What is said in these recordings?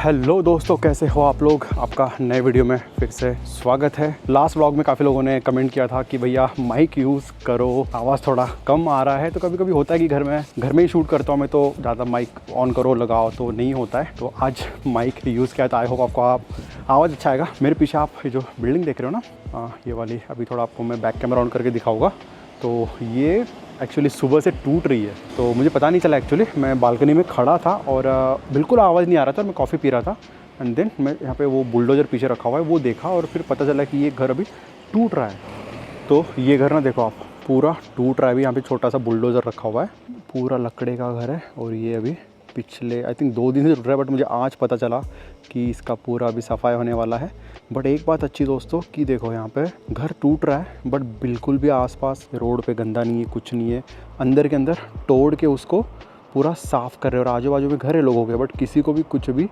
Hello दोस्तों, कैसे हो आप लोग। आपका नए वीडियो में फिर से स्वागत है। लास्ट व्लॉग में काफ़ी लोगों ने कमेंट किया था कि भैया माइक यूज़ करो, आवाज़ थोड़ा कम आ रहा है। तो कभी कभी होता है कि घर में ही शूट करता हूँ मैं, तो ज़्यादा माइक ऑन करो लगाओ तो नहीं होता है। तो आज माइक यूज़ किया था। आई होप आपको आवाज़ अच्छा आएगा। मेरे पीछे आप जो बिल्डिंग देख रहे हो ना, ये वाली, अभी थोड़ा आपको मैं बैक कैमरा ऑन करके दिखाऊँगा। तो ये एक्चुअली सुबह से टूट रही है, तो मुझे पता नहीं चला। एक्चुअली मैं बालकनी में खड़ा था और बिल्कुल आवाज़ नहीं आ रहा था और मैं कॉफ़ी पी रहा था। एंड देन मैं यहाँ पे वो बुलडोज़र पीछे रखा हुआ है वो देखा और फिर पता चला कि ये घर अभी टूट रहा है। तो ये घर ना देखो आप, पूरा टूट रहा है। अभी यहाँ पे छोटा सा बुलडोज़र रखा हुआ है, पूरा लकड़े का घर है। और ये अभी पिछले आई थिंक 2 दिन से टूट रहा है, बट मुझे आज पता चला कि इसका पूरा अभी सफाई होने वाला है। बट एक बात अच्छी दोस्तों कि देखो, यहाँ पे घर टूट रहा है बट बिल्कुल भी आसपास रोड पे गंदा नहीं है, कुछ नहीं है। अंदर के अंदर तोड़ के उसको पूरा साफ़ कर रहे हैं और आजू बाजू में घर है लोगों के, बट किसी को भी कुछ भी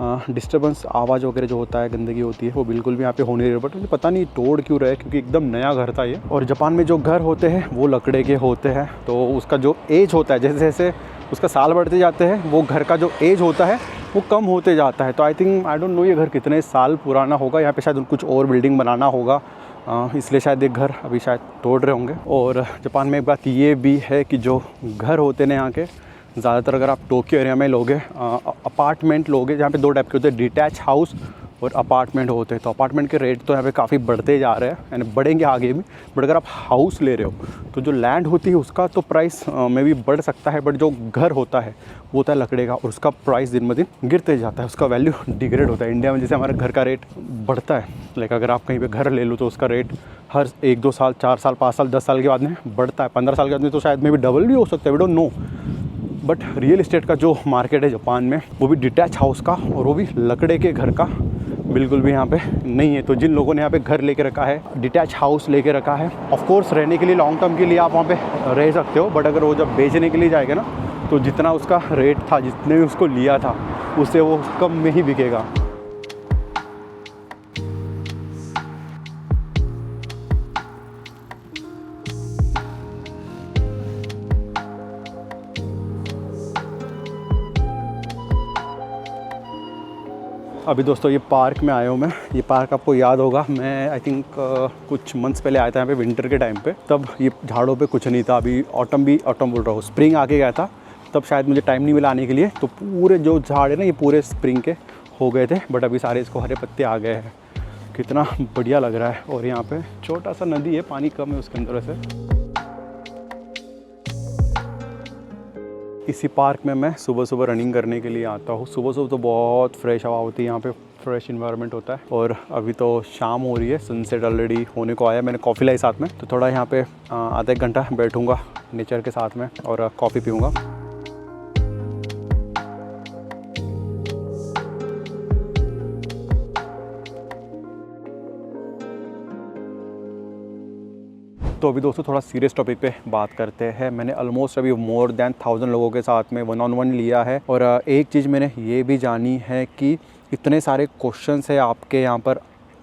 डिस्टर्बेंस, आवाज़ वगैरह जो होता है, गंदगी होती है, वो बिल्कुल भी यहाँ पे हो नहीं रही। बट मुझे पता नहीं तोड़ क्यों रहे, क्योंकि एकदम नया घर था ये। और जापान में जो घर होते हैं वो लकड़े के होते हैं, तो उसका जो एज होता है, जैसे जैसे उसका साल बढ़ते जाते हैं, वो घर का जो एज होता है वो कम होते जाता है। तो आई डोंट नो ये घर कितने साल पुराना होगा। यहाँ पे शायद कुछ और बिल्डिंग बनाना होगा, इसलिए शायद एक घर अभी शायद तोड़ रहे होंगे। और जापान में एक बात ये भी है कि जो घर होते हैं यहाँ के, ज़्यादातर अगर आप टोक्यो एरिया में लोगे, अपार्टमेंट लोगे, जहाँ पे 2 टाइप के होते हैं, डिटैच हाउस और अपार्टमेंट होते हैं। तो अपार्टमेंट के रेट तो यहाँ पे काफ़ी बढ़ते जा रहे हैं, यानी बढ़ेंगे आगे भी। बट अगर आप हाउस ले रहे हो तो जो लैंड होती है उसका तो प्राइस में भी बढ़ सकता है, बट जो घर होता है वो होता है लकड़े का, और उसका प्राइस दिन ब दिन गिरते जाता है, उसका वैल्यू डिग्रेड होता है। इंडिया में जैसे हमारे घर का रेट बढ़ता है, लाइक अगर आप कहीं पे घर ले लो तो उसका रेट हर 1-2 साल, 4 साल, 5 साल, 10 साल के बाद में बढ़ता है। 15 साल के बाद में तो शायद में भी डबल भी हो सकता है, we don't know. But real estate का जो मार्केट है जापान में, वो भी डिटैच हाउस का और वो भी लकड़े के घर का बिल्कुल भी यहाँ पे नहीं है। तो जिन लोगों ने यहाँ पे घर लेके रखा है, डिटैच हाउस लेके रखा है, ऑफ कोर्स रहने के लिए, लॉन्ग टर्म के लिए आप वहाँ पे रह सकते हो। बट अगर वो जब बेचने के लिए जाएगा ना, तो जितना उसका रेट था, जितने भी उसको लिया था, उससे वो कम में ही बिकेगा। अभी दोस्तों ये पार्क में आया हूँ मैं। ये पार्क आपको याद होगा, मैं आई थिंक कुछ मंथ्स पहले आया था यहाँ पे विंटर के टाइम पे। तब ये झाड़ों पे कुछ नहीं था। अभी ऑटम बोल रहा हूँ, स्प्रिंग आके गया था, तब शायद मुझे टाइम नहीं मिला आने के लिए। तो पूरे जो झाड़ है ना, ये पूरे स्प्रिंग के हो गए थे, बट अभी सारे इसको हरे पत्ते आ गए हैं। कितना बढ़िया लग रहा है। और यहाँ पर छोटा सा नदी है, पानी कम है उसके अंदर से। इसी पार्क में मैं सुबह सुबह रनिंग करने के लिए आता हूँ। सुबह सुबह तो बहुत फ्रेश हवा होती है यहाँ पे, फ्रेश इन्वायरमेंट होता है। और अभी तो शाम हो रही है, सनसेट ऑलरेडी होने को आया। मैंने कॉफ़ी लाई साथ में, तो थोड़ा यहाँ पे आधा 1 घंटा बैठूँगा नेचर के साथ में और कॉफ़ी पीऊँगा। तो अभी दोस्तों थोड़ा सीरियस टॉपिक पे बात करते हैं। मैंने ऑलमोस्ट अभी मोर देन 1000 लोगों के साथ में 1-on-1 लिया है। और एक चीज़ मैंने ये भी जानी है कि इतने सारे क्वेश्चंस है आपके यहाँ पर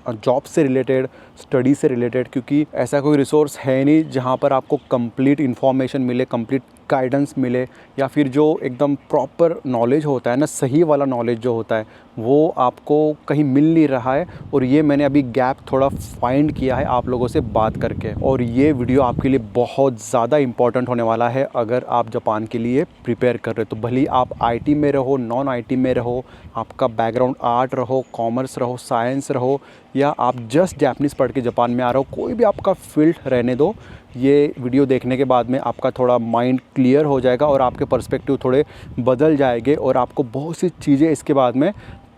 जॉब से रिलेटेड, स्टडी से रिलेटेड, क्योंकि ऐसा कोई रिसोर्स है नहीं जहाँ पर आपको कंप्लीट इन्फॉर्मेशन मिले, कंप्लीट गाइडेंस मिले, या फिर जो एकदम प्रॉपर नॉलेज होता है ना, सही वाला नॉलेज जो होता है, वो आपको कहीं मिल नहीं रहा है। और ये मैंने अभी गैप थोड़ा फाइंड किया है आप लोगों से बात करके। और ये वीडियो आपके लिए बहुत ज़्यादा इंपॉर्टेंट होने वाला है अगर आप जापान के लिए प्रिपेयर कर रहे हो। तो भले ही आप IT में रहो, नॉन IT में रहो, आपका बैकग्राउंड आर्ट रहो, कॉमर्स रहो, साइंस रहो, या आप जस्ट जापानीज़ पढ़ के जापान में आ रहे हो, कोई भी आपका फील्ड रहने दो, ये वीडियो देखने के बाद में आपका थोड़ा माइंड क्लियर हो जाएगा और आपके पर्सपेक्टिव थोड़े बदल जाएंगे। और आपको बहुत सी चीज़ें इसके बाद में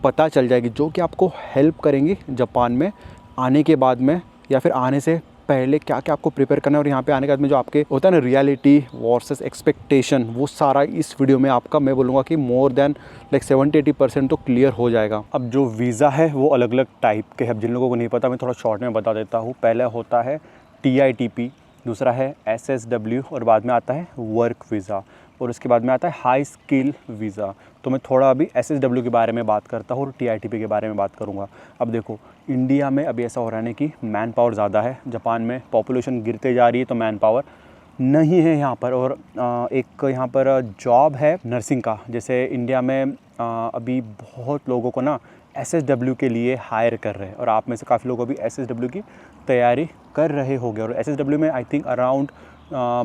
पता चल जाएगी जो कि आपको हेल्प करेंगी जापान में आने के बाद में, या फिर आने से पहले क्या क्या आपको प्रिपेयर करना है। और यहाँ पे आने के बाद में जो आपके होता है ना, रियलिटी वर्सेस एक्सपेक्टेशन, वो सारा इस वीडियो में आपका, मैं बोलूँगा कि मोर देन लाइक 70-80% तो क्लियर हो जाएगा। अब जो वीज़ा है वो अलग अलग टाइप के हैं। जिन लोगों को नहीं पता, मैं थोड़ा शॉर्ट में बता देता हूँ। पहले होता है TITP, दूसरा है SSW, और बाद में आता है वर्क वीज़ा, और उसके बाद में आता है हाई स्किल वीज़ा। तो मैं थोड़ा अभी SSW के बारे में बात करता हूँ और TITP के बारे में बात करूँगा। अब देखो, इंडिया में अभी ऐसा हो रहा है कि मैन पावर ज़्यादा है, जापान में पॉपुलेशन गिरते जा रही है, तो मैन पावर नहीं है यहाँ पर। और एक यहाँ पर जॉब है नर्सिंग का। जैसे इंडिया में अभी बहुत लोगों को ना SSW के लिए हायर कर रहे हैं, और आप में से काफ़ी लोग अभी SSW की तैयारी कर रहे होंगे। और SSW में आई थिंक अराउंड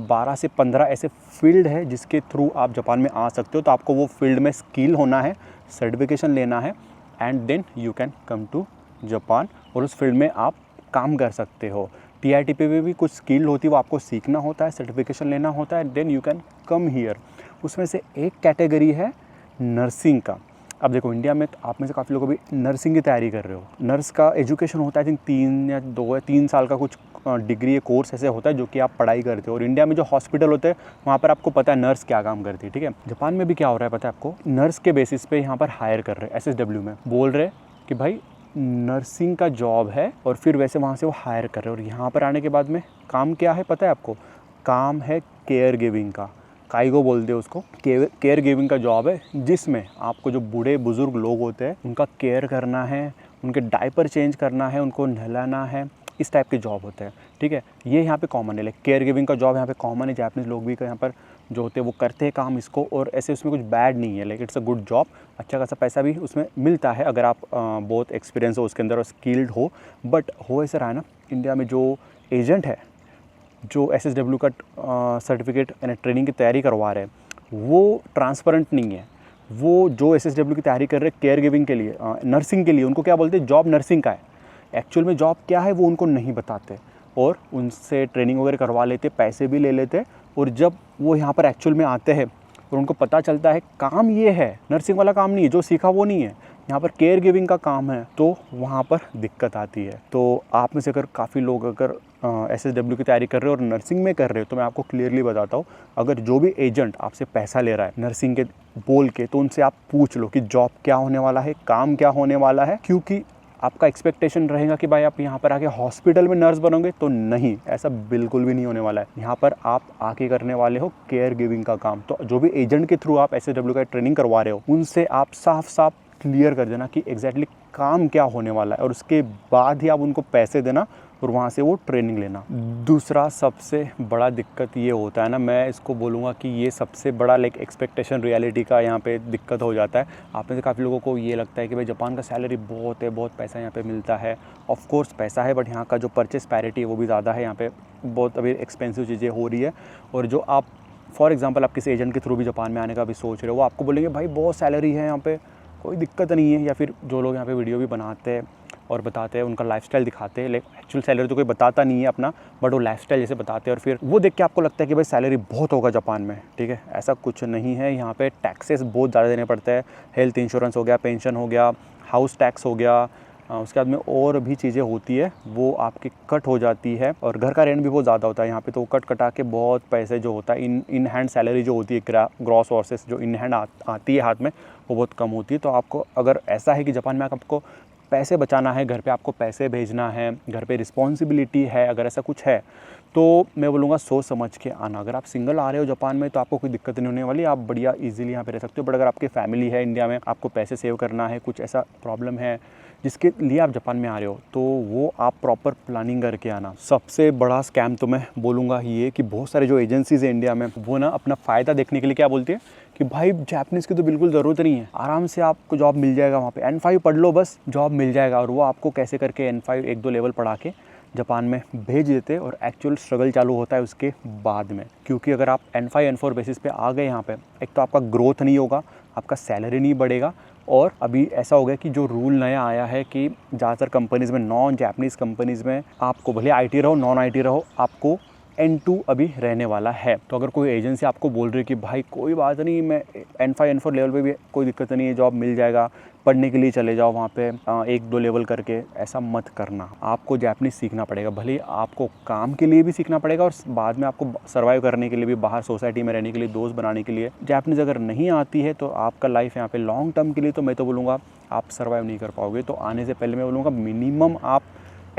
12 से 15 ऐसे फील्ड है जिसके थ्रू आप जापान में आ सकते हो। तो आपको वो फील्ड में स्किल होना है, सर्टिफिकेशन लेना है, and then you can come to Japan, और उस फील्ड में आप काम कर सकते हो। TIT पे भी कुछ स्किल होती है, वो आपको सीखना होता है, सर्टिफिकेशन लेना होता है, then you can come here. उसमें से एक कैटेगरी है नर्सिंग का। अब देखो इंडिया में तो आप में से काफ़ी लोग अभी नर्सिंग की तैयारी कर रहे हो। नर्स का एजुकेशन होता है आई थिंक 3 साल का कुछ डिग्री कोर्स ऐसे होता है जो कि आप पढ़ाई करते हो। और इंडिया में जो हॉस्पिटल होते हैं वहाँ पर आपको पता है नर्स क्या काम करती है, ठीक है। जापान में भी क्या हो रहा है पता है आपको, नर्स के बेसिस पे यहाँ पर हायर कर रहे हैं। SSW में बोल रहे कि भाई नर्सिंग का जॉब है, और फिर वैसे वहाँ से वो हायर कर रहे हैं। और यहाँ पर आने के बाद में काम क्या है पता है आपको, काम है केयर गिविंग का। काइगो बोलते हैं उसको। केयर गिविंग का जॉब है, जिसमें आपको जो बूढ़े बुजुर्ग लोग होते हैं उनका केयर करना है, उनके डायपर चेंज करना है, उनको नहलाना है, इस टाइप के जॉब होते हैं, ठीक है। ये यहाँ पे कॉमन है, लाइक केयर गिविंग का जॉब यहाँ पे कॉमन है। जापानीज़ लोग भी यहाँ पर जो होते हैं वो करते हैं काम इसको, और ऐसे उसमें कुछ बैड नहीं है, like it's a good job. अच्छा खासा पैसा भी उसमें मिलता है अगर आप बहुत एक्सपीरियंस हो उसके अंदर और स्किल्ड हो। बट हो ऐसा रहा है ना, इंडिया में जो एजेंट है जो SSW का सर्टिफिकेट यानी ट्रेनिंग की तैयारी करवा रहे हैं वो ट्रांसपेरेंट नहीं है। वो जो SSW की तैयारी कर रहे हैं केयर गिविंग के लिए, नर्सिंग के लिए, उनको क्या बोलते हैं, जॉब नर्सिंग का है। एक्चुअल में जॉब क्या है वो उनको नहीं बताते, और उनसे ट्रेनिंग वगैरह करवा लेते, पैसे भी ले लेते। और जब वो यहाँ पर एक्चुअल में आते हैं और उनको पता चलता है काम ये है, नर्सिंग वाला काम नहीं है, जो सीखा वो नहीं है, यहाँ पर केयर गिविंग का काम है, तो वहाँ पर दिक्कत आती है। तो आप में से अगर काफ़ी लोग अगर SSW की तैयारी कर रहे हो और नर्सिंग में कर रहे हो, तो मैं आपको क्लियरली बताता हूँ, अगर जो भी एजेंट आपसे पैसा ले रहा है नर्सिंग के बोल के, तो उनसे आप पूछ लो कि जॉब क्या होने वाला है, काम क्या होने वाला है। क्योंकि आपका एक्सपेक्टेशन रहेगा कि भाई आप यहाँ पर आके हॉस्पिटल में नर्स बनोगे, तो नहीं, ऐसा बिल्कुल भी नहीं होने वाला है। यहाँ पर आप आके करने वाले हो केयर गिविंग का काम। तो जो भी एजेंट के थ्रू आप SSW का ट्रेनिंग करवा रहे हो, उनसे आप साफ साफ क्लियर कर देना कि एग्जैक्टली काम क्या होने वाला है, और उसके बाद ही आप उनको पैसे देना और वहाँ से वो ट्रेनिंग लेना। दूसरा सबसे बड़ा दिक्कत ये होता है ना, मैं इसको बोलूँगा कि ये सबसे बड़ा लाइक एक्सपेक्टेशन रियलिटी का यहाँ पे दिक्कत हो जाता है। आप में से काफ़ी लोगों को ये लगता है कि भाई जापान का सैलरी बहुत है, बहुत पैसा यहाँ पे मिलता है। ऑफ कोर्स पैसा है, बट यहाँ का जो परचेस पैरिटी है वो भी ज़्यादा है। यहाँ पे बहुत अभी एक्सपेंसिव चीज़ें हो रही है। और जो आप फॉर एग्जाम्पल आप किसी एजेंट के थ्रू भी जापान में आने का भी सोच रहे हो, वो आपको बोलेंगे भाई बहुत सैलरी है यहाँ पे, कोई दिक्कत नहीं है। या फिर जो लोग यहाँ पे वीडियो भी बनाते हैं और बताते हैं, उनका लाइफस्टाइल दिखाते हैं, लाइक एक्चुअल सैलरी तो कोई बताता नहीं है अपना, बट वो लाइफस्टाइल जैसे बताते हैं, और फिर वो देख के आपको लगता है कि भाई सैलरी बहुत होगा जापान में, ठीक है। ऐसा कुछ नहीं है। यहाँ पे टैक्सेस बहुत ज़्यादा देने पड़ते हैं। हेल्थ इंश्योरेंस हो गया, पेंशन हो गया, हाउस टैक्स हो गया, उसके बाद में और भी चीज़ें होती है, वो आपकी कट हो जाती है। और घर का रेंट भी बहुत ज़्यादा होता है यहाँ पे, तो कट कटा के बहुत पैसे जो होता है, इन हैंड सैलरी जो होती है, ग्रॉस वर्सेस जो इन हैंड आती है हाथ में, वो बहुत कम होती है। तो आपको अगर ऐसा है कि जापान में आपको पैसे बचाना है, घर पे आपको पैसे भेजना है, घर पे रिस्पॉन्सिबिलिटी है, अगर ऐसा कुछ है, तो मैं बोलूँगा सोच समझ के आना। अगर आप सिंगल आ रहे हो जापान में तो आपको कोई दिक्कत नहीं होने वाली, आप बढ़िया इजीली यहाँ पे रह सकते हो। बट अगर आपकी फैमिली है इंडिया में, आपको पैसे सेव करना है, कुछ ऐसा प्रॉब्लम है जिसके लिए आप जापान में आ रहे हो, तो वो आप प्रॉपर प्लानिंग करके आना। सबसे बड़ा स्कैम तो मैं बोलूँगा ये कि बहुत सारे जो एजेंसीज़ है इंडिया में, वो ना अपना फ़ायदा देखने के लिए क्या बोलती है कि भाई जापानीज़ की तो बिल्कुल ज़रूरत नहीं है, आराम से आपको जॉब मिल जाएगा, वहाँ पे N5 पढ़ लो बस जॉब मिल जाएगा। और वो आपको कैसे करके N5 1-2 लेवल पढ़ा के जापान में भेज देते, और एक्चुअल स्ट्रगल चालू होता है उसके बाद में। क्योंकि अगर आप N5 N4 बेसिस पे आ गए यहाँ पे, एक तो आपका ग्रोथ नहीं होगा, आपका सैलरी नहीं बढ़ेगा। और अभी ऐसा हो गया कि जो रूल नया आया है कि ज़्यादातर कंपनीज़ में, नॉन जापानीज़ कंपनीज़ में, आपको भले IT रहो नॉन IT रहो, आपको N2 अभी रहने वाला है। तो अगर कोई एजेंसी आपको बोल रही है कि भाई कोई बात नहीं, मैं N5 N4 लेवल पे भी कोई दिक्कत नहीं है, जॉब मिल जाएगा, पढ़ने के लिए चले जाओ वहाँ पे 1-2 लेवल करके, ऐसा मत करना। आपको जापानीज़ सीखना पड़ेगा, भले आपको काम के लिए भी सीखना पड़ेगा और बाद में आपको सर्वाइव करने के लिए भी, बाहर सोसाइटी में रहने के लिए, दोस्त बनाने के लिए जापानीज़ अगर नहीं आती है तो आपका लाइफ यहाँ पे लॉन्ग टर्म के लिए तो मैं तो बोलूँगा आप सर्वाइव नहीं कर पाओगे। तो आने से पहले मैं बोलूँगा मिनिमम आप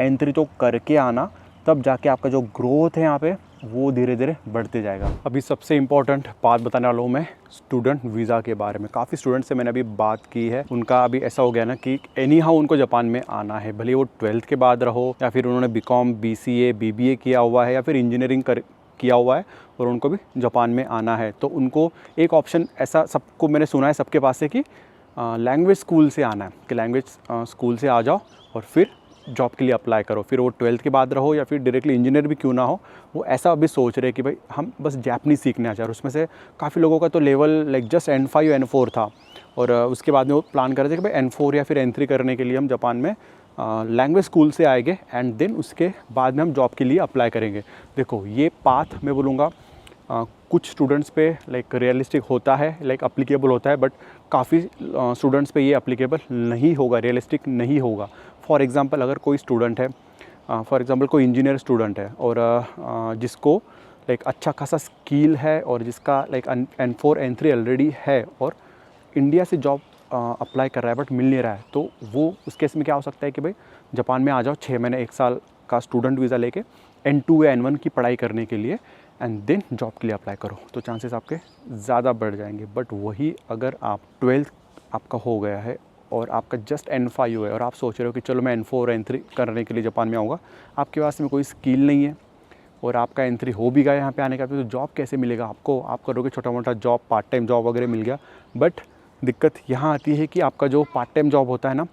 एंट्री तो करके आना, तब जाके आपका जो ग्रोथ है यहाँ पे वो धीरे धीरे बढ़ते जाएगा। अभी सबसे इम्पॉर्टेंट बात बताने वाला हूँ मैं स्टूडेंट वीज़ा के बारे में। काफ़ी स्टूडेंट से मैंने अभी बात की है, उनका अभी ऐसा हो गया ना कि एनी हाउ उनको जापान में आना है, भले वो 12th के बाद रहो या फिर उन्होंने BCom BCA BBA किया हुआ है या फिर इंजीनियरिंग किया हुआ है और उनको भी जापान में आना है, तो उनको एक ऑप्शन ऐसा सबको मैंने सुना है सबके पास से कि लैंग्वेज स्कूल से आना है, कि लैंग्वेज स्कूल से आ जाओ और फिर जॉब के लिए अप्लाई करो, फिर वो 12th के बाद रहो या फिर डायरेक्टली इंजीनियर भी क्यों ना हो, वो ऐसा अभी सोच रहे हैं कि भाई हम बस जापानीज़ सीखने आ जाए। उसमें से काफ़ी लोगों का तो level like just N5 N4 था, और उसके बाद में वो प्लान कर रहे थे कि भाई N4 या फिर N3 करने के लिए हम जापान में लैंग्वेज स्कूल से आएंगे एंड देन उसके बाद में हम जॉब के लिए अप्लाई करेंगे। देखो ये पाथ मैं बोलूँगा कुछ स्टूडेंट्स पे लाइक रियलिस्टिक होता है, लाइक अप्लीकेबल होता है, बट काफ़ी स्टूडेंट्स पे ये अप्लीकेबल नहीं होगा, रियलिस्टिक नहीं होगा। फॉर एग्ज़ाम्पल अगर कोई स्टूडेंट है, फॉर एग्ज़ाम्पल कोई इंजीनियर स्टूडेंट है और जिसको लाइक अच्छा खासा स्किल है और जिसका लाइक N4 N3 ऑलरेडी है और इंडिया से जॉब अप्लाई कर रहा है बट मिल नहीं रहा है, तो वो उस केस में क्या हो सकता है कि भाई जापान में आ जाओ 6 महीने 1 साल का स्टूडेंट वीज़ा लेके N2 या N1 की पढ़ाई करने के लिए एंड देन जॉब के लिए अप्लाई करो, तो चांसेस आपके ज़्यादा बढ़ जाएंगे। बट वही अगर आप 12th आपका हो गया है और आपका जस्ट N5 है और आप सोच रहे हो कि चलो मैं N4 N3 करने के लिए जापान में आऊँगा, आपके पास में कोई स्किल नहीं है और आपका N3 हो भी गया यहाँ पे आने का, तो जॉब कैसे मिलेगा आपको? आप करोगे छोटा मोटा जॉब, पार्ट टाइम जॉब वगैरह मिल गया, बट दिक्कत यहाँ आती है कि आपका जो पार्ट टाइम जॉब होता है ना,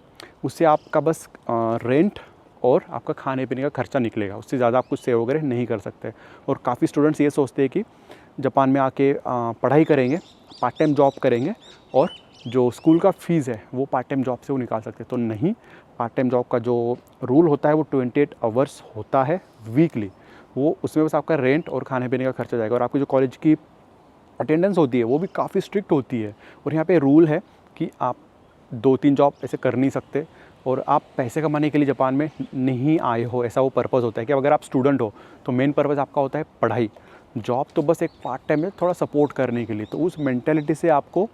उससे आपका बस रेंट और आपका खाने पीने का खर्चा निकलेगा, उससे ज़्यादा आप कुछ सेव वगैरह नहीं कर सकते। और काफ़ी स्टूडेंट्स ये सोचते हैं कि जापान में आके पढ़ाई करेंगे, पार्ट टाइम जॉब करेंगे और जो स्कूल का फ़ीस है वो पार्ट टाइम जॉब से वो निकाल सकते हैं। तो नहीं, पार्ट टाइम जॉब का जो रूल होता है वो 28 आवर्स होता है वीकली, वो उसमें बस आपका रेंट और खाने पीने का खर्चा जाएगा। और आपकी जो कॉलेज की अटेंडेंस होती है वो भी काफ़ी स्ट्रिक्ट होती है, और यहाँ पे रूल है कि आप 2-3 जॉब ऐसे कर नहीं सकते और आप पैसे कमाने के लिए जापान में नहीं आए हो, ऐसा वो पर्पज़ होता है कि अगर आप स्टूडेंट हो तो मेन पर्पज़ आपका होता है पढ़ाई, जॉब तो बस एक पार्ट टाइम में थोड़ा सपोर्ट करने के लिए। तो उस मेंटेलिटी से आपको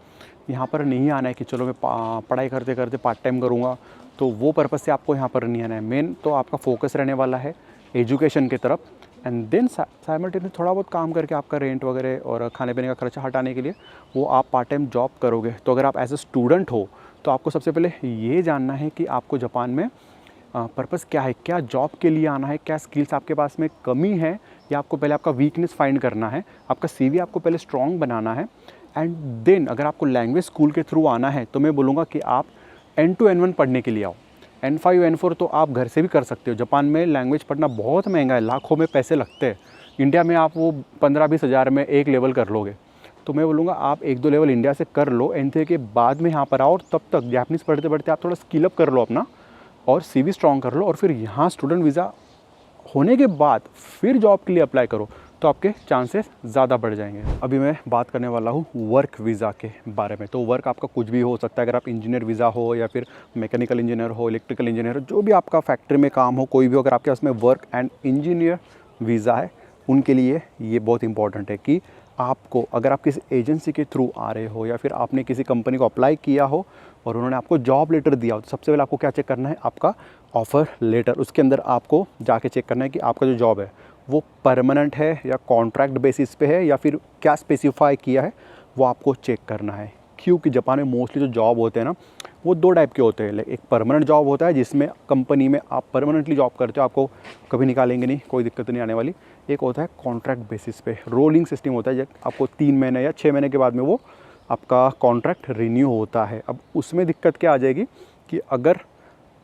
यहाँ पर नहीं आना है कि चलो मैं पढ़ाई करते करते पार्ट टाइम करूँगा, तो वो पर्पज़ से आपको यहाँ पर नहीं आना है। मेन तो आपका फोकस रहने वाला है एजुकेशन की तरफ, एंड देन साइमल्टेनियसली थोड़ा बहुत काम करके आपका रेंट वगैरह और खाने पीने का खर्चा हटाने के लिए वो आप पार्ट टाइम जॉब करोगे। तो अगर आप एज ए स्टूडेंट हो तो आपको सबसे पहले ये जानना है कि आपको जापान में पर्पज़ क्या है, क्या जॉब के लिए आना है, क्या स्किल्स आपके पास में कमी है, या आपको पहले आपका वीकनेस फाइंड करना है, आपका CV आपको पहले स्ट्रॉन्ग बनाना है। एंड देन अगर आपको लैंग्वेज स्कूल के थ्रू आना है तो मैं बोलूँगा कि आप N2 N1 पढ़ने के लिए आओ। N5 N4 तो आप घर से भी कर सकते हो। जापान में लैंग्वेज पढ़ना बहुत महंगा है, लाखों में पैसे लगते हैं। इंडिया में आप वो 15-20 हज़ार में एक लेवल कर लोगे, तो मैं बोलूँगा आप 1-2 लेवल इंडिया से कर लो, N3 के बाद में यहाँ पर आओ, और तब तक जापानीज़ पढ़ते पढ़ते आप थोड़ा स्किल अप कर लो अपना और CV स्ट्रॉन्ग कर लो, और फिर यहाँ स्टूडेंट वीज़ा होने के बाद फिर जॉब के लिए अप्लाई करो, तो आपके चांसेस ज़्यादा बढ़ जाएंगे। अभी मैं बात करने वाला हूँ वर्क वीज़ा के बारे में। तो वर्क आपका कुछ भी हो सकता है, अगर आप इंजीनियर वीज़ा हो या फिर मैकेनिकल इंजीनियर हो, इलेक्ट्रिकल इंजीनियर हो, जो भी आपका फैक्ट्री में काम हो, कोई भी, अगर आपके पास में वर्क एंड इंजीनियर वीज़ा है, उनके लिए ये बहुत इंपॉर्टेंट है कि आपको, अगर आप किसी एजेंसी के थ्रू आ रहे हो या फिर आपने किसी कंपनी को अप्लाई किया हो और उन्होंने आपको जॉब लेटर दिया हो, तो सबसे पहले आपको क्या चेक करना है, आपका ऑफ़र लेटर। उसके अंदर आपको जाके चेक करना है कि आपका जो जॉब है वो परमानेंट है या कॉन्ट्रैक्ट बेसिस पे है, या फिर क्या स्पेसिफाई किया है वो आपको चेक करना है। क्योंकि जापान में मोस्टली जो जॉब होते हैं ना, वो 2 टाइप के होते हैं। एक परमानेंट जॉब होता है जिसमें कंपनी में आप परमानेंटली जॉब करते हो, आपको कभी निकालेंगे नहीं, कोई दिक्कत नहीं आने वाली। एक होता है कॉन्ट्रैक्ट बेसिस पे, रोलिंग सिस्टम होता है, जब आपको 3 महीने या 6 महीने के बाद में वो आपका कॉन्ट्रैक्ट रिन्यू होता है। अब उसमें दिक्कत क्या आ जाएगी कि अगर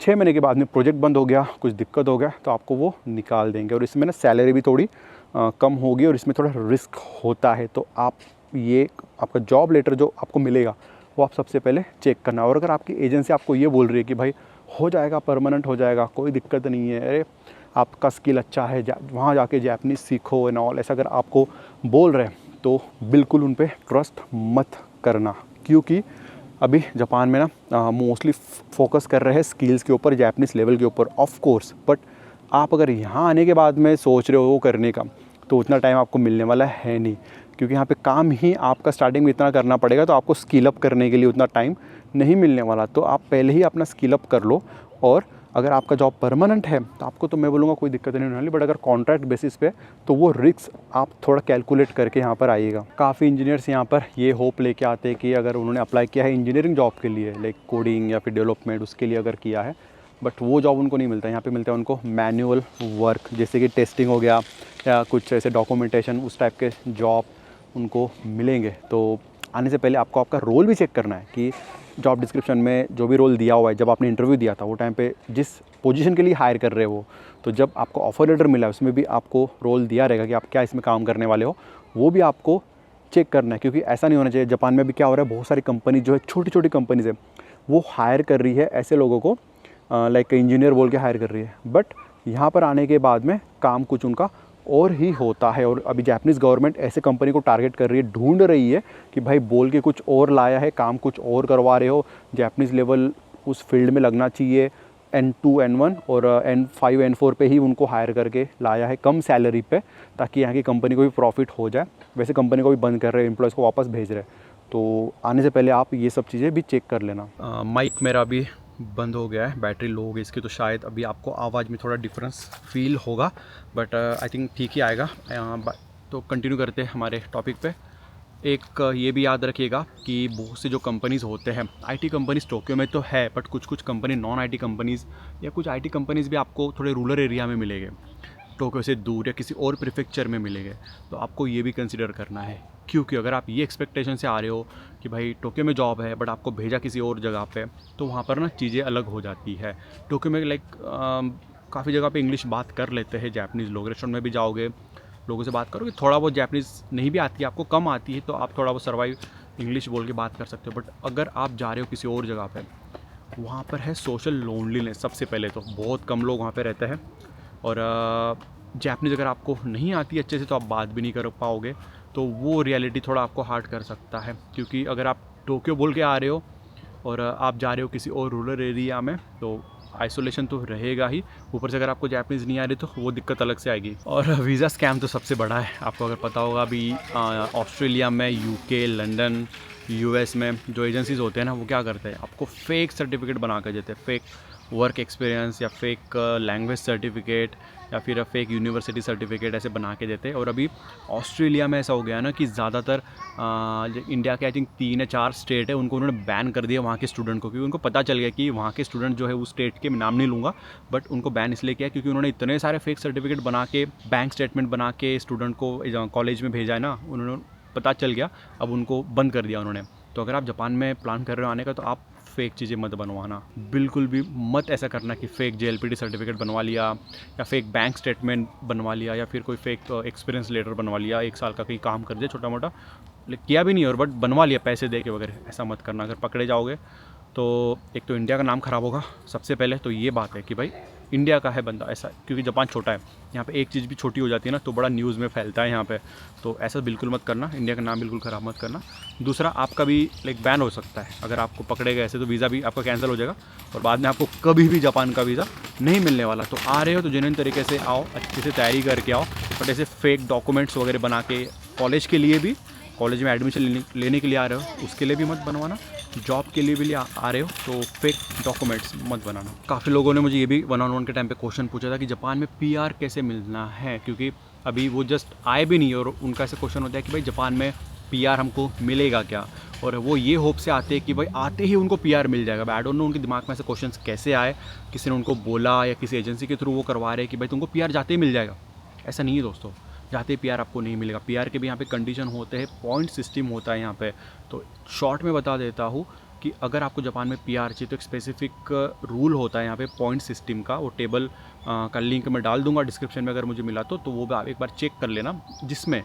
6 महीने के बाद में प्रोजेक्ट बंद हो गया, कुछ दिक्कत हो गया, तो आपको वो निकाल देंगे, और इसमें ना सैलरी भी थोड़ी कम होगी और इसमें थोड़ा रिस्क होता है। तो आप ये आपका जॉब लेटर जो आपको मिलेगा वो आप सबसे पहले चेक करना। और अगर आपकी एजेंसी आपको ये बोल रही है कि भाई हो जाएगा, परमानेंट हो जाएगा, कोई दिक्कत नहीं है, अरे आपका स्किल अच्छा है, वहाँ जाके जापानीज़ सीखो एंड ऑल, ऐसा अगर आपको बोल रहे हैं तो बिल्कुल उन पर ट्रस्ट मत करना। क्योंकि अभी जापान में ना मोस्टली फोकस कर रहे हैं स्किल्स के ऊपर, जापानीज़ लेवल के ऊपर, ऑफ कोर्स। बट आप अगर यहाँ आने के बाद में सोच रहे हो वो करने का, तो उतना टाइम आपको मिलने वाला है नहीं, क्योंकि यहाँ पे काम ही आपका स्टार्टिंग में इतना करना पड़ेगा, तो आपको स्किल अप करने के लिए उतना टाइम नहीं मिलने वाला। तो आप पहले ही अपना स्किल अप कर लो, और अगर आपका जॉब परमानेंट है तो आपको, तो मैं बोलूँगा कोई दिक्कत नहीं होने वाली। बट अगर कॉन्ट्रैक्ट बेसिस पे, तो वो रिस्क आप थोड़ा कैलकुलेट करके यहाँ पर आइएगा। काफ़ी इंजीनियर्स यहाँ पर ये होप लेके आते हैं कि अगर उन्होंने अप्लाई किया है इंजीनियरिंग जॉब के लिए, लाइक कोडिंग या फिर डेवलपमेंट, उसके लिए अगर किया है, बट वो जॉब उनको नहीं मिलता। यहाँ पे मिलता है उनको मैनुअल वर्क, जैसे कि टेस्टिंग हो गया या कुछ ऐसे डॉक्यूमेंटेशन उस टाइप के जॉब उनको मिलेंगे। तो आने से पहले आपको आपका रोल भी चेक करना है कि जॉब डिस्क्रिप्शन में जो भी रोल दिया हुआ है, जब आपने इंटरव्यू दिया था वो टाइम पे जिस पोजीशन के लिए हायर कर रहे हो, तो जब आपको ऑफर लेटर मिला है उसमें भी आपको रोल दिया रहेगा कि आप क्या इसमें काम करने वाले हो, वो भी आपको चेक करना है। क्योंकि ऐसा नहीं होना चाहिए, जापान में भी क्या हो रहा है, बहुत सारी कंपनी जो है छोटी छोटी कंपनीज है वो हायर कर रही है ऐसे लोगों को, लाइक इंजीनियर बोल के हायर कर रही है, बट यहाँ पर आने के बाद में काम कुछ उनका और ही होता है। और अभी जापानीज़ गवर्नमेंट ऐसे कंपनी को टारगेट कर रही है, ढूंढ रही है कि भाई बोल के कुछ और लाया है, काम कुछ और करवा रहे हो, जापानीज़ लेवल उस फील्ड में लगना चाहिए, N2 N1 और N5 N4 पे ही उनको हायर करके लाया है कम सैलरी पे, ताकि यहाँ की कंपनी को भी प्रॉफिट हो जाए। वैसे कंपनी को भी बंद कर रहे हैं, एम्प्लॉयज़ को वापस भेज रहे हैं। तो आने से पहले आप ये सब चीज़ें भी चेक कर लेना। माइक मेरा अभी बंद हो गया है, बैटरी लो हो गई इसकी, तो शायद अभी आपको आवाज़ में थोड़ा डिफरेंस फील होगा, बट आई थिंक ठीक ही आएगा। तो कंटिन्यू करते हैं हमारे टॉपिक पे। एक ये भी याद रखिएगा कि बहुत से जो कंपनीज़ होते हैं, आईटी कंपनीज़ टोक्यो में तो है, बट कुछ कुछ कंपनी नॉन आईटी कंपनीज़ या कुछ आईटी कंपनीज़ भी आपको थोड़े रूरल एरिया में मिलेंगे, टोक्यो से दूर या किसी और प्रीफेक्चर में मिलेंगे। तो आपको ये भी कंसिडर करना है, क्योंकि अगर आप ये एक्सपेक्टेशन से आ रहे हो कि भाई टोक्यो में जॉब है बट आपको भेजा किसी और जगह पे, तो वहाँ पर ना चीज़ें अलग हो जाती है। टोक्यो में लाइक काफ़ी जगह पे इंग्लिश बात कर लेते हैं जापानीज़ लोग। रेस्टोरेंट में भी जाओगे, लोगों से बात करोगे, थोड़ा बहुत जापानीज़ नहीं भी आती है, आपको कम आती है, तो आप थोड़ा बहुत सर्वाइव इंग्लिश बोल के बात कर सकते हो। बट अगर आप जा रहे हो किसी और जगह पे, वहाँ पर है सोशल लोनलीनेस। सबसे पहले तो बहुत कम लोग वहाँ पे रहते हैं, और जापानीज़ अगर आपको नहीं आती अच्छे से तो आप बात भी नहीं कर पाओगे। तो वो रियलिटी थोड़ा आपको हार्ड कर सकता है, क्योंकि अगर आप टोक्यो बोल के आ रहे हो और आप जा रहे हो किसी और रूरल एरिया में, तो आइसोलेशन तो रहेगा ही। ऊपर से अगर आपको जापानीज़ नहीं आ रही तो वो दिक्कत अलग से आएगी। और वीज़ा स्कैम तो सबसे बड़ा है, आपको अगर पता होगा। अभी ऑस्ट्रेलिया में, यूके, लंदन, यूएस में जो एजेंसीज़ होते हैं ना, वो क्या करते हैं, आपको फेक सर्टिफिकेट बना कर देते हैं, फेक वर्क एक्सपीरियंस या फेक लैंग्वेज सर्टिफिकेट या फिर फेक यूनिवर्सिटी सर्टिफिकेट ऐसे बना के देते हैं। और अभी ऑस्ट्रेलिया में ऐसा हो गया ना कि ज़्यादातर इंडिया के आई थिंक 3 या 4 स्टेट है, उनको उन्होंने बैन कर दिया वहाँ के स्टूडेंट को, क्योंकि उनको पता चल गया कि वहाँ के स्टूडेंट जो है उस स्टेट के, मैं नाम नहीं लूँगा, बट उनको बैन इसलिए किया क्योंकि उन्होंने इतने सारे फेक सर्टिफिकेट बना के, बैंक स्टेटमेंट बना के स्टूडेंट को कॉलेज में भेजा है ना, उन्होंने पता चल गया, अब उनको बंद कर दिया उन्होंने। तो अगर आप जापान में प्लान कर रहे हो आने का, तो आप फेक चीज़ें मत बनवाना, बिल्कुल भी मत ऐसा करना कि फ़ेक JLPT सर्टिफिकेट बनवा लिया या फेक बैंक स्टेटमेंट बनवा लिया या फिर कोई फेक एक्सपीरियंस लेटर बनवा लिया, 1 साल का कहीं काम कर दिया छोटा मोटा, किया भी नहीं और बट बनवा लिया पैसे दे के वगैरह। ऐसा मत करना। अगर पकड़े जाओगे तो एक तो इंडिया का नाम ख़राब होगा सबसे पहले, तो ये बात है कि भाई इंडिया का है बंदा, ऐसा, क्योंकि जापान छोटा है, यहाँ पे एक चीज़ भी छोटी हो जाती है ना तो बड़ा न्यूज़ में फैलता है यहाँ पे। तो ऐसा बिल्कुल मत करना, इंडिया का नाम बिल्कुल ख़राब मत करना। दूसरा, आपका भी लाइक बैन हो सकता है, अगर आपको पकड़े गए ऐसे तो वीज़ा भी आपका कैंसिल हो जाएगा और बाद में आपको कभी भी जापान का वीज़ा नहीं मिलने वाला। तो आ रहे हो तो जेन्युइन तरीके से आओ, अच्छे से तैयारी करके आओ, बट ऐसे फेक डॉक्यूमेंट्स वगैरह बना के कॉलेज के लिए भी, कॉलेज में एडमिशन लेने के लिए आ रहे हो उसके लिए भी मत बनवाना, जॉब के लिए भी आ रहे हो तो फेक डॉक्यूमेंट्स मत बनाना। काफ़ी लोगों ने मुझे ये भी 1-on-1 के टाइम पे क्वेश्चन पूछा था कि जापान में PR कैसे मिलना है, क्योंकि अभी वो जस्ट आए भी नहीं और उनका ऐसा क्वेश्चन होता है कि भाई जापान में PR हमको मिलेगा क्या, और वो ये होप से आते हैं कि भाई आते ही उनको PR मिल जाएगा। आई डोंट नो उनके दिमाग में ऐसे क्वेश्चंस कैसे आए, किसी ने उनको बोला या किसी एजेंसी के थ्रू वो करवा रहे हैं कि भाई तुमको PR जाते ही मिल जाएगा। ऐसा नहीं है दोस्तों, जाते PR आपको नहीं मिलेगा। PR के भी यहाँ पे कंडीशन होते हैं, पॉइंट सिस्टम होता है यहाँ पे। तो शॉर्ट में बता देता हूँ कि अगर आपको जापान में PR चाहिए तो एक स्पेसिफिक रूल होता है यहाँ पे पॉइंट सिस्टम का। वो टेबल का लिंक मैं डाल दूंगा डिस्क्रिप्शन में, अगर मुझे मिला तो वो भी आप एक बार चेक कर लेना, जिसमें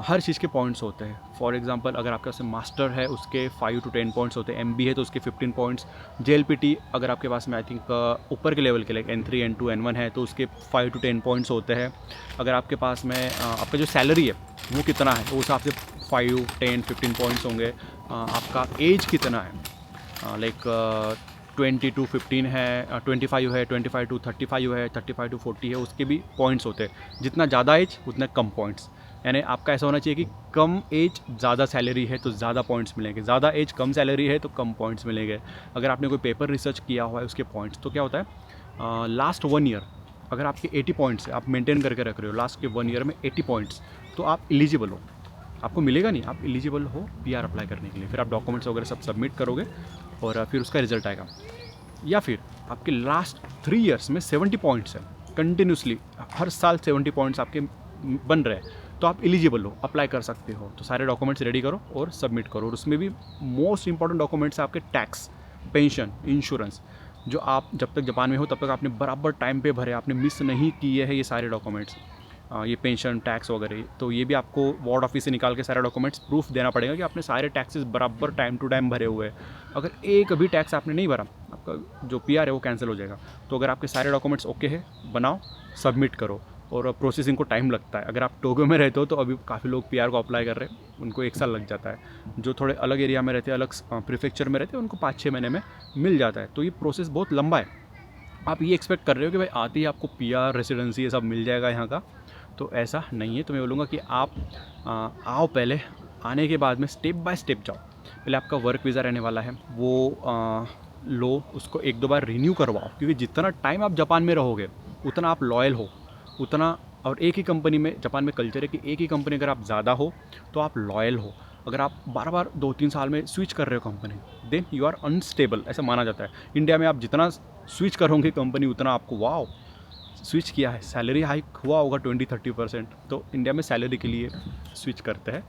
हर चीज़ के पॉइंट्स होते हैं। फॉर एग्जांपल अगर आपके पास मास्टर है उसके 5 to 10 पॉइंट्स होते हैं, MB है तो उसके 15 पॉइंट्स, JLPT अगर आपके पास में आई थिंक ऊपर के लेवल के लाइक N3 N2 N1 है तो उसके 5 to 10 पॉइंट्स होते हैं। अगर आपके पास में आपका जो सैलरी है वो कितना है, तो उस हिसाब से 5, 10, 15 पॉइंट्स होंगे। आपका एज कितना है, लाइक 20 to 15 है, 25 है, 25 to 35 है, 35 to 40 है, उसके भी पॉइंट्स होते हैं। जितना ज़्यादा एज उतना कम पॉइंट्स, यानी आपका ऐसा होना चाहिए कि कम एज ज़्यादा सैलरी है तो ज़्यादा पॉइंट्स मिलेंगे, ज़्यादा एज कम सैलरी है तो कम पॉइंट्स मिलेंगे। अगर आपने कोई पेपर रिसर्च किया हुआ है उसके पॉइंट्स, तो क्या होता है लास्ट 1 ईयर अगर आपके 80 पॉइंट्स आप मेंटेन करके रख रहे हो, लास्ट के 1 ईयर में 80 पॉइंट्स, तो आप एलिजिबल हो। आपको मिलेगा नहीं, आप एलिजिबल हो PR अप्लाई करने के लिए। फिर आप डॉक्यूमेंट्स वगैरह सब सबमिट करोगे और फिर उसका रिजल्ट आएगा। या फिर आपके लास्ट 3 ईयर्स में 70 पॉइंट्स है कंटिन्यूसली, हर साल 70 पॉइंट्स आपके बन रहे हैं तो आप एलिजिबल हो, अप्लाई कर सकते हो। तो सारे डॉक्यूमेंट्स रेडी करो और सबमिट करो। और उसमें भी मोस्ट इंपॉर्टेंट डॉक्यूमेंट्स आपके टैक्स, पेंशन, इंश्योरेंस, जो आप जब तक जापान में हो तब तक आपने बराबर टाइम पे भरे, आपने मिस नहीं किए हैं ये सारे डॉक्यूमेंट्स, ये पेंशन, टैक्स वगैरह। तो ये भी आपको वार्ड ऑफिस से निकाल के सारे डॉक्यूमेंट्स प्रूफ देना पड़ेगा कि आपने सारे टैक्सेस बराबर टाइम टू टाइम भरे हुए हैं। अगर एक भी टैक्स आपने नहीं भरा, आपका जो PR है वो कैंसिल हो जाएगा। तो अगर आपके सारे डॉक्यूमेंट्स ओके है, बनाओ, सबमिट करो। और प्रोसेसिंग को टाइम लगता है। अगर आप टोक्यो में रहते हो तो अभी काफ़ी लोग PR को अप्लाई कर रहे हैं, उनको 1 साल लग जाता है। जो थोड़े अलग एरिया में रहते हैं, अलग प्रीफेक्चर में रहते हैं, उनको 5-6 महीने में मिल जाता है। तो ये प्रोसेस बहुत लंबा है। आप ये एक्सपेक्ट कर रहे हो कि भाई आते ही आपको PR, रेसिडेंसी ये सब मिल जाएगा यहाँ का, तो ऐसा नहीं है। तो मैं बोलूँगा कि आप आओ, पहले आने के बाद में स्टेप बाय स्टेप जाओ। पहले आपका वर्क वीज़ा रहने वाला है, वो लो, उसको 1-2 बार रिन्यू करवाओ, क्योंकि जितना टाइम आप जापान में रहोगे उतना आप लॉयल हो, उतना। और एक ही कंपनी में, जापान में कल्चर है कि एक ही कंपनी अगर आप ज़्यादा हो तो आप लॉयल हो। अगर आप बार 2-3 साल में स्विच कर रहे हो company, then you are unstable, ऐसा माना जाता है। इंडिया में आप जितना स्विच करोगे कंपनी, उतना आपको वाओ स्विच किया है, सैलरी हाइक हुआ होगा 20-30%। तो इंडिया में सैलरी के लिए स्विच करते हैं,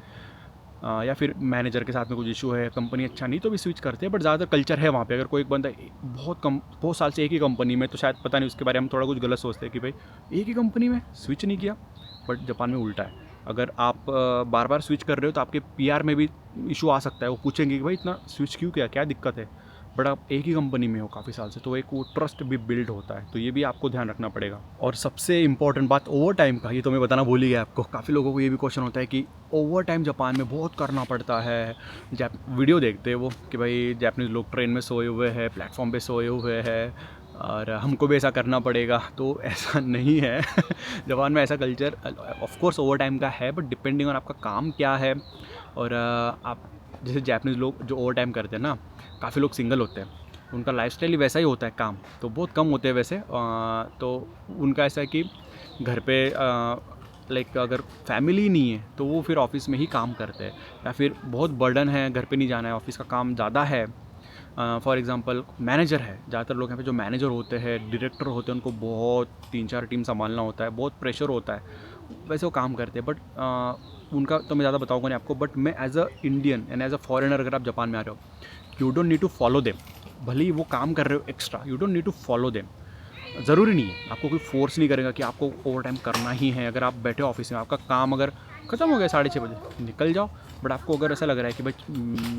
या फिर मैनेजर के साथ में कुछ इशू है, कंपनी अच्छा नहीं तो भी स्विच करते हैं। बट ज़्यादातर कल्चर है वहाँ पे। अगर कोई एक बंदा बहुत साल से एक ही कंपनी में, तो शायद पता नहीं, उसके बारे में हम थोड़ा कुछ गलत सोचते हैं कि भाई एक ही कंपनी में स्विच नहीं किया। बट जापान में उल्टा है। अगर आप बार बार स्विच कर रहे हो तो आपके PR में भी इशू आ सकता है। वो पूछेंगे कि भाई इतना स्विच क्यों किया, क्या दिक्कत है। बट आप एक ही कंपनी में हो काफ़ी साल से, तो एक वो ट्रस्ट भी बिल्ड होता है। तो ये भी आपको ध्यान रखना पड़ेगा। और सबसे इंपॉर्टेंट बात ओवर टाइम का, ये तो मैं बताना भूल ही गया आपको। काफ़ी लोगों को ये भी क्वेश्चन होता है कि ओवर टाइम जापान में बहुत करना पड़ता है। वीडियो देखते हैं वो कि भाई जापानीज लोग ट्रेन में सोए हुए हैं, प्लेटफॉर्म पे सोए हुए हैं, और हमको भी ऐसा करना पड़ेगा। तो ऐसा नहीं है जापान में ऐसा culture of course over time का है, बट डिपेंडिंग ऑन आपका काम क्या है। और आप जैसे जापानीज लोग जो ओवर टाइम करते हैं ना, काफ़ी लोग सिंगल होते हैं, उनका लाइफस्टाइल ही वैसा ही होता है, काम तो बहुत कम होते हैं वैसे। तो उनका ऐसा है कि घर पे लाइक अगर फैमिली नहीं है तो वो फिर ऑफिस में ही काम करते हैं, या फिर बहुत बर्डन है, घर पे नहीं जाना है, ऑफिस का काम ज़्यादा है। फॉर एग्जांपल मैनेजर है, ज़्यादातर लोग यहाँ पे जो मैनेजर होते हैं, डायरेक्टर होते हैं, उनको बहुत 3-4 टीम संभालना होता है, बहुत प्रेशर होता है, वैसे वो काम करते हैं। बट उनका तो मैं ज़्यादा बताऊँगा नहीं आपको। बट मैं as a Indian and as a foreigner, अगर आप जापान में आ रहे हो, you don't need to follow them. भले ही वो काम कर रहे हो extra, you don't need to follow them. ज़रूरी नहीं है, आपको कोई फोर्स नहीं करेगा कि आपको ओवर टाइम करना ही है। अगर आप बैठे ऑफिस में, आपका काम अगर ख़त्म हो गया 6:30 बजे, निकल जाओ। बट आपको अगर ऐसा लग रहा है कि भाई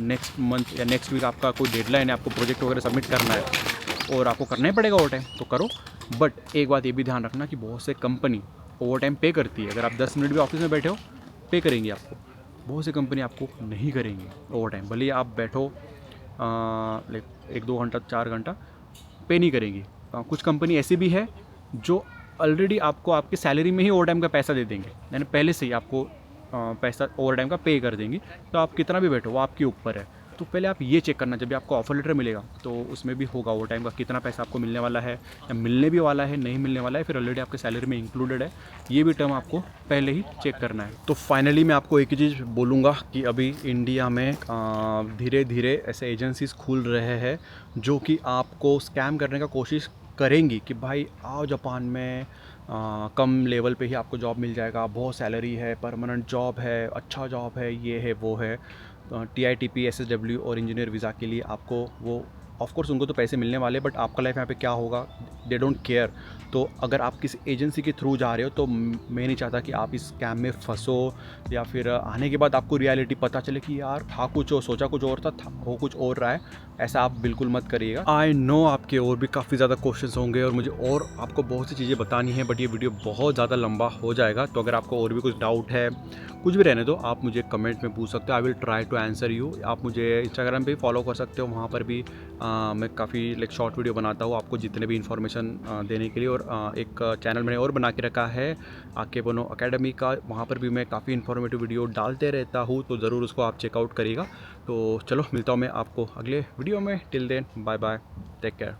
नेक्स्ट मंथ या नेक्स्ट वीक आपका कोई डेडलाइन है, आपको प्रोजेक्ट वगैरह सबमिट करना है और आपको करना ही पड़ेगा ओवर टाइम, तो करो। बट एक बात ये भी ध्यान रखना कि बहुत से कंपनी ओवर टाइम पे करती है। अगर आप 10 मिनट भी ऑफिस में बैठे हो, पे करेंगी आपको। बहुत सी कंपनी आपको नहीं करेंगी ओवर टाइम, भले ही आप बैठो लाइक 1-2 घंटा, 4 घंटा, पे नहीं करेंगी। कुछ कंपनी ऐसी भी है जो ऑलरेडी आपको आपके सैलरी में ही ओवर टाइम का पैसा दे देंगे, यानी पहले से ही आपको पैसा ओवर टाइम का पे कर देंगी। तो आप कितना भी बैठो, वो आपके ऊपर है। तो पहले आप ये चेक करना, जब भी आपको ऑफर लेटर मिलेगा तो उसमें भी होगा ओवर टाइम का कितना पैसा आपको मिलने वाला है, या मिलने भी वाला है, नहीं मिलने वाला है, फिर ऑलरेडी आपके सैलरी में इंक्लूडेड है, ये भी टर्म आपको पहले ही चेक करना है। तो फाइनली मैं आपको एक ही चीज़ बोलूँगा कि अभी इंडिया में धीरे धीरे ऐसे एजेंसीज़ खुल रहे हैं जो कि आपको स्कैम करने का कोशिश करेंगी कि भाई आओ जापान में, कम लेवल पे ही आपको जॉब मिल जाएगा, बहुत सैलरी है, परमानेंट जॉब है, अच्छा जॉब है, ये है वो है। TITP, SSW और इंजीनियर वीज़ा के लिए आपको वो ऑफ कोर्स उनको तो पैसे मिलने वाले, बट आपका लाइफ यहाँ पे क्या होगा, दे डोंट केयर। तो अगर आप किसी एजेंसी के थ्रू जा रहे हो तो मैं नहीं चाहता कि आप इस स्कैम में फंसो, या फिर आने के बाद आपको रियलिटी पता चले कि यार था कुछ और, सोचा कुछ और था, हो कुछ और रहा है। ऐसा आप बिल्कुल मत करिएगा। आई नो आपके और भी काफ़ी ज़्यादा क्वेश्चंस होंगे और मुझे और आपको बहुत सी चीज़ें बतानी है, बट ये वीडियो बहुत ज़्यादा लंबा हो जाएगा। तो अगर आपको और भी कुछ डाउट है, कुछ भी रहने दो, आप मुझे कमेंट में पूछ सकते हो। I will try to answer you. आप मुझे इंस्टाग्राम पे फॉलो कर सकते हो, वहाँ पर भी मैं काफ़ी लाइक शॉर्ट वीडियो बनाता हूँ आपको जितने भी इन्फॉर्मेशन देने के लिए। और एक चैनल मैंने और बना के रखा है आकेबनो अकेडमी का, वहाँ पर भी मैं काफ़ी इन्फॉर्मेटिव वीडियो डालते रहता हूँ, तो ज़रूर उसको आप चेकआउट करिएगा। तो चलो मिलता हूँ मैं आपको अगले वीडियो में। Till then bye bye, take care.